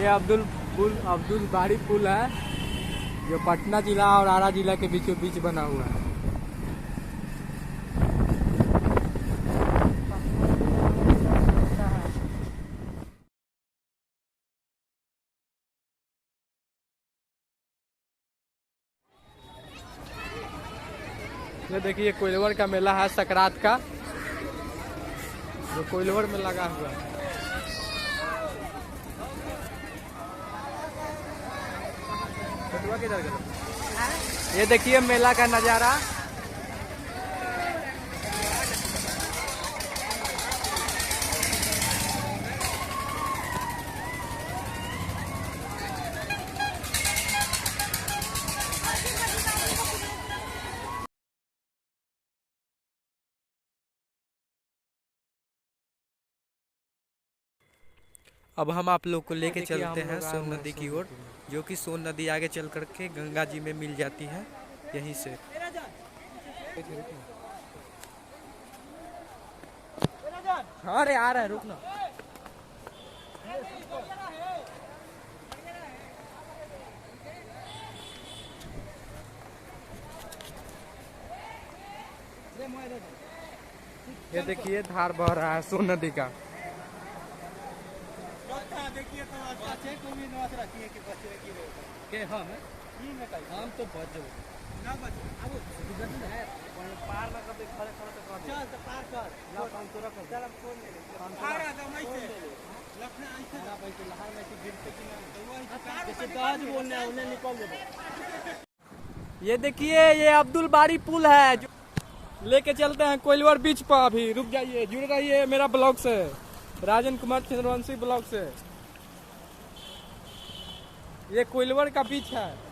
ये अब्दुल बारी पुल है जो पटना जिला और आरा जिला के बीचों बीच बना हुआ है। ये देखिए कोइलवर का मेला है सकरात का, जो कोइलवर में लगा हुआ है। ये देखिए मेला का नजारा। अब हम आप लोग को लेके चलते हैं सोन नदी की ओर, जो कि सोन नदी आगे चल करके गंगा जी में मिल जाती है यहीं से। अरे आ रहा है, रुकना। ये देखिए धार बह रहा है सोन नदी का। देखिए तो बच्चे को भी नौत रखी है कि बच्चे की हम तो बचो ना बचो। अब गति है पार ना कर दे, खड़े खड़े तो चल तो पार कर ना हम तो रख चल हम फोन ले आ रहा था मैं से लखना ऐसे ना भाई के लहार में गिरते कि ना तो वही जैसे गाज बोलने उन्हें निकल दे। ये देखिए ये अब्दुल बारी पुल है जो लेके चलते हैं कोइलवर बीच पर। अभी रुक जाइए, जुड़ रहिए मेरा ब्लॉग से, राजन कुमार चंद्रवंशी ब्लॉग से। ये कोइलवर का बीच है।